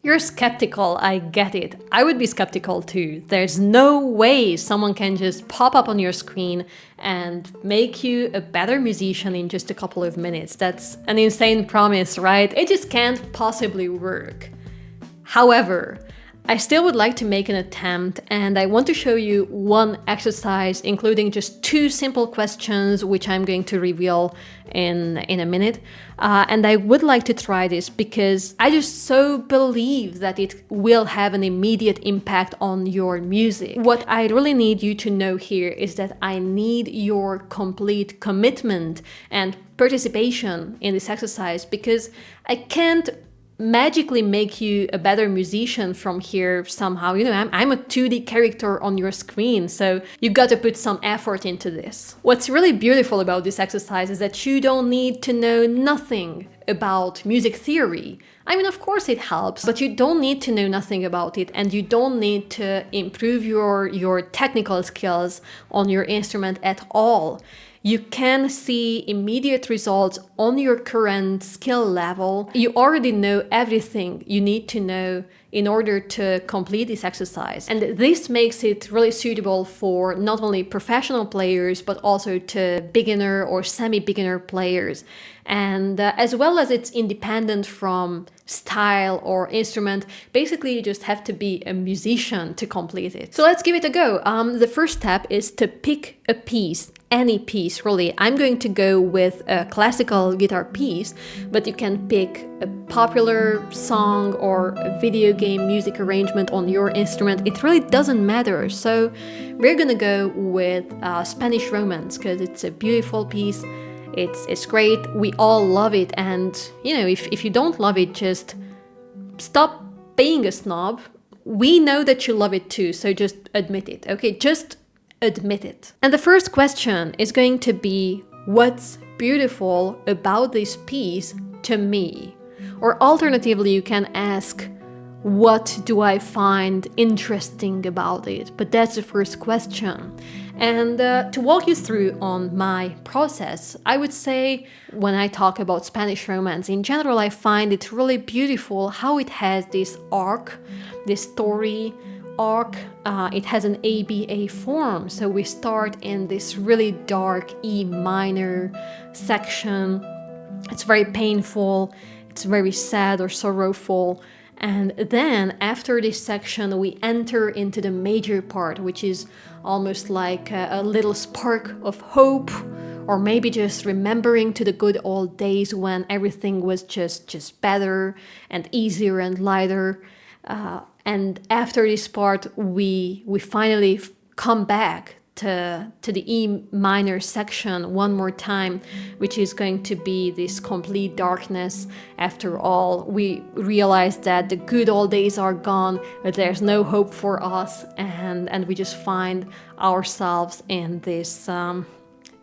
You're skeptical, I get it. I would be skeptical too. There's no way someone can just pop up on your screen and make you a better musician in just a couple of minutes. That's an insane promise, right? It just can't possibly work. However, I still would like to make an attempt, and I want to show you one exercise, including just 2 simple questions, which I'm going to reveal in a minute. And I would like to try this because I just so believe that it will have an immediate impact on your music. What I really need you to know here is that I need your complete commitment and participation in this exercise, because I can't magically make you a better musician from here somehow. You know, I'm a 2D character on your screen, so you've got to put some effort into this. What's really beautiful about this exercise is that you don't need to know nothing about music theory. I mean, of course it helps, but you don't need to know nothing about it, and you don't need to improve your technical skills on your instrument at all. You can see immediate results on your current skill level. You already know everything you need to know in order to complete this exercise. And this makes it really suitable for not only professional players, but also to beginner or semi-beginner players. And as well as it's independent from style or instrument, basically you just have to be a musician to complete it. So let's give it a go. The first step is to pick a piece. Any piece, really. I'm going to go with a classical guitar piece, but you can pick a popular song or a video game music arrangement on your instrument. It really doesn't matter. So we're gonna go with Spanish Romance because it's a beautiful piece. It's great. We all love it. And, you know, if you don't love it, just stop being a snob. We know that you love it too, so just admit it, okay? Just admit it. And the first question is going to be, what's beautiful about this piece to me? Or alternatively, you can ask, what do I find interesting about it? But that's the first question. And to walk you through on my process, I would say when I talk about Spanish Romance, in general, I find it really beautiful how it has this arc, this story arc. It has an ABA form, so we start in this really dark E minor section. It's very painful, it's very sad or sorrowful, and then after this section we enter into the major part, which is almost like a little spark of hope, or maybe just remembering to the good old days when everything was just better and easier and lighter. And after this part, we finally come back to the E minor section one more time, which is going to be this complete darkness. After all, we realize that the good old days are gone, that there's no hope for us, and we just find ourselves in this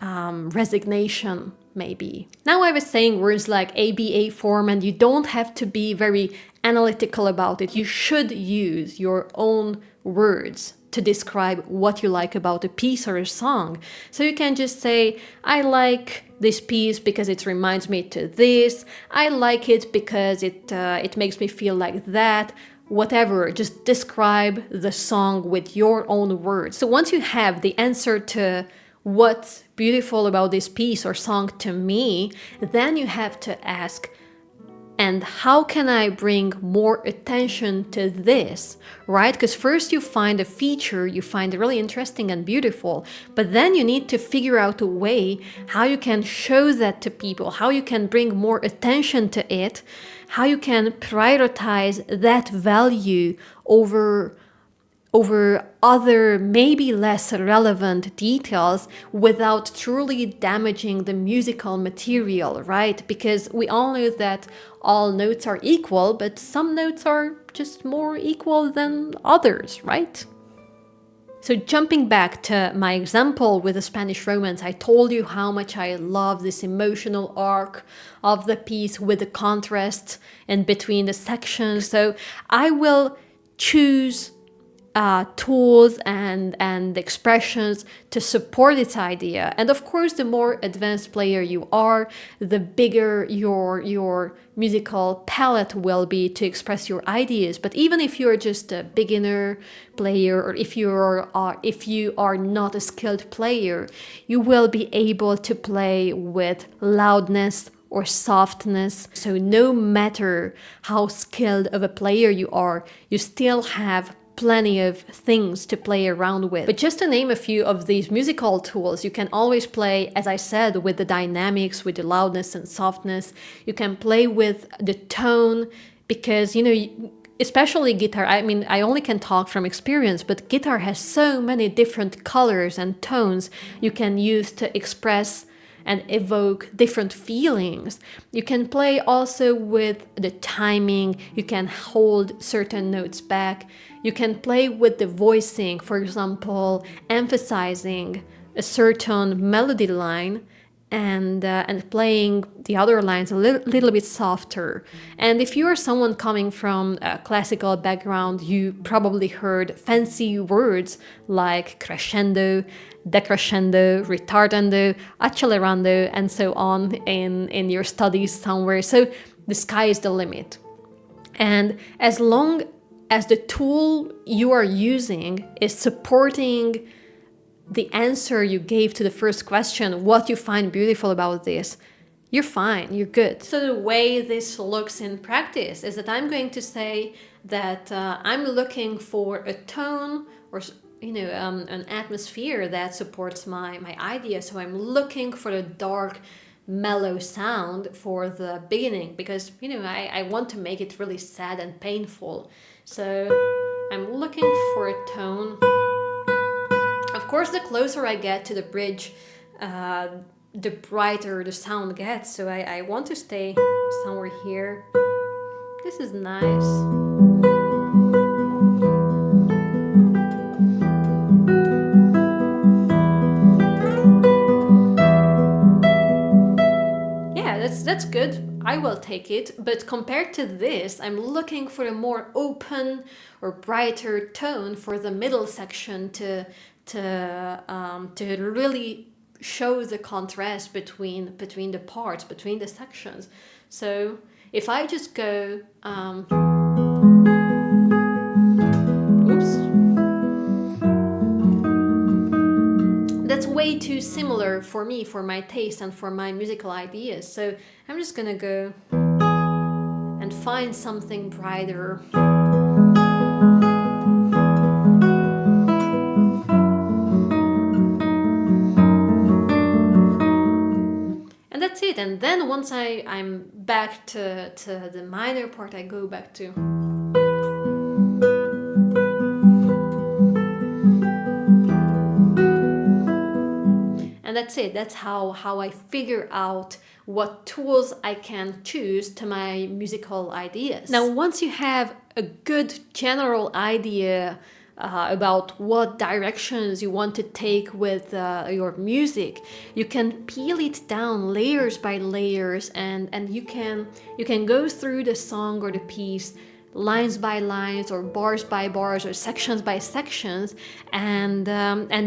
resignation, maybe. Now I was saying words like ABA form, and you don't have to be very analytical about it. You should use your own words to describe what you like about a piece or a song. So you can just say, I like this piece because it reminds me to this. I like it because it makes me feel like that. Whatever, just describe the song with your own words. So once you have the answer to what's beautiful about this piece or song to me, then you have to ask, and how can I bring more attention to this, right? Because first you find a feature you find really interesting and beautiful, but then you need to figure out a way how you can show that to people, how you can bring more attention to it, how you can prioritize that value over other maybe less relevant details without truly damaging the musical material, right? Because we all know that all notes are equal, but some notes are just more equal than others, right? So jumping back to my example with the Spanish Romance, I told you how much I love this emotional arc of the piece with the contrast in between the sections. So I will choose tools and expressions to support its idea. And of course, the more advanced player you are, the bigger your musical palette will be to express your ideas. But even if you're just a beginner player, or if you are not a skilled player, you will be able to play with loudness or softness. So no matter how skilled of a player you are, you still have plenty of things to play around with. But just to name a few of these musical tools, you can always play, as I said, with the dynamics, with the loudness and softness. You can play with the tone, because, especially guitar, I mean, I only can talk from experience, but guitar has so many different colors and tones you can use to express and evoke different feelings. You can play also with the timing. You can hold certain notes back. You can play with the voicing, for example, emphasizing a certain melody line and playing the other lines a little bit softer. And if you are someone coming from a classical background, you probably heard fancy words like crescendo, decrescendo, ritardando, accelerando, and so on in your studies somewhere. So the sky is the limit. And as long as the tool you are using is supporting the answer you gave to the first question, what you find beautiful about this, you're fine, you're good. So the way this looks in practice is that I'm going to say that I'm looking for a tone or an atmosphere that supports my idea. So I'm looking for a dark, mellow sound for the beginning, because I want to make it really sad and painful. So I'm looking for a tone. Of course, the closer I get to the bridge, the brighter the sound gets. So I want to stay somewhere here. This is nice. Yeah, that's good. I will take it. But compared to this, I'm looking for a more open or brighter tone for the middle section to really show the contrast between the parts, between the sections. So if I just go, that's way too similar for me, for my taste and for my musical ideas. So I'm just gonna go and find something brighter. And that's it. And then once I'm back to the minor part, I go back to. And that's it. That's how I figure out what tools I can choose to my musical ideas. Now, once you have a good general idea about what directions you want to take with your music, you can peel it down layers by layers, and you can go through the song or the piece lines by lines, or bars by bars, or sections by sections, and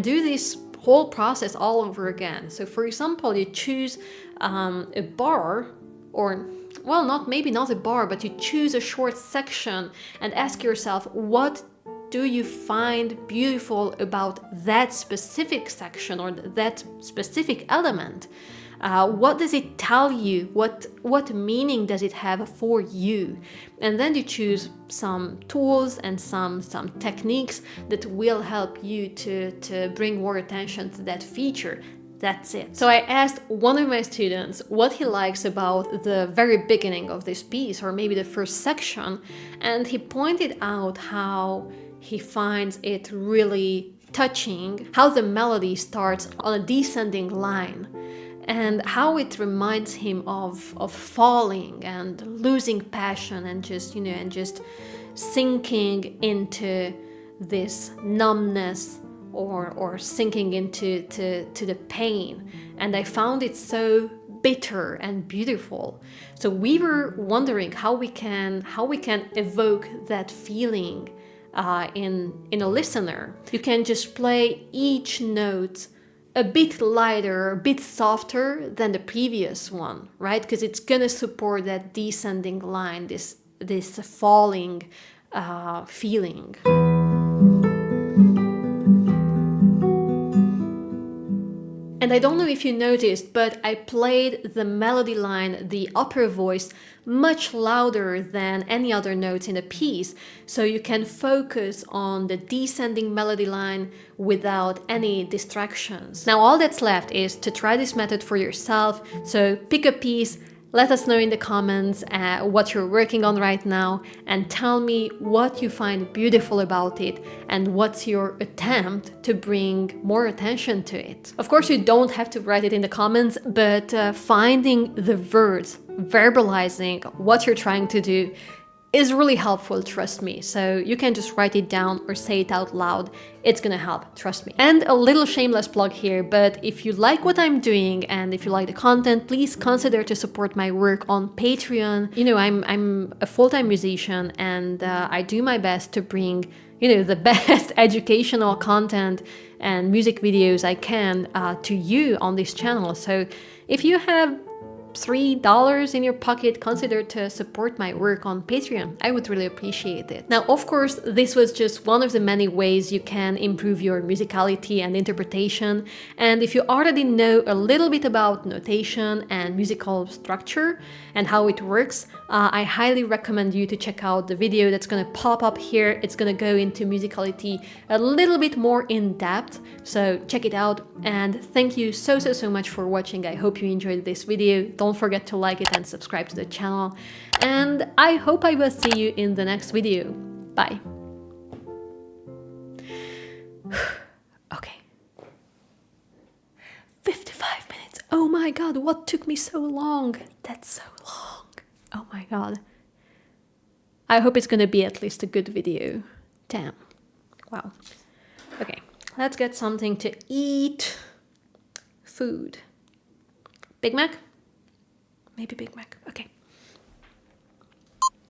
do this whole process all over again. So for example, you choose a bar, or maybe not a bar, but you choose a short section and ask yourself, what do you find beautiful about that specific section or that specific element? What does it tell you? What meaning does it have for you? And then you choose some tools and some techniques that will help you to bring more attention to that feature. That's it. So I asked one of my students what he likes about the very beginning of this piece, or maybe the first section, and he pointed out how he finds it really touching, how the melody starts on a descending line, and how it reminds him of falling and losing passion, and just sinking into this numbness, or sinking into the pain. And I found it so bitter and beautiful. So we were wondering how we can evoke that feeling in a listener. You can just play each note a bit lighter, a bit softer than the previous one, right? Because it's gonna support that descending line, this falling feeling. And I don't know if you noticed, but I played the melody line, the upper voice, much louder than any other notes in the piece, so you can focus on the descending melody line without any distractions. Now all that's left is to try this method for yourself, so pick a piece, let us know in the comments what you're working on right now, and tell me what you find beautiful about it and what's your attempt to bring more attention to it. Of course, you don't have to write it in the comments, but finding the words, verbalizing what you're trying to do is really helpful, trust me. So you can just write it down or say it out loud. It's gonna help, trust me. And a little shameless plug here, but if you like what I'm doing and if you like the content, please consider to support my work on Patreon. You know, I'm a full-time musician, and I do my best to bring, you know, the best educational content and music videos I can to you on this channel. So if you have $3 in your pocket, consider to support my work on Patreon. I would really appreciate it. Now, of course, this was just one of the many ways you can improve your musicality and interpretation. And if you already know a little bit about notation and musical structure and how it works, I highly recommend you to check out the video that's gonna pop up here. It's gonna go into musicality a little bit more in depth, so check it out. And thank you so much for watching. I hope you enjoyed this video. Don't forget to like it and subscribe to the channel. And I hope I will see you in the next video. Bye. Okay. 55 minutes. Oh my god, what took me so long? That's so long. Oh my god. I hope it's gonna be at least a good video. Damn. Wow. Okay, let's get something to eat. Food. Big Mac? Maybe Big Mac. Okay.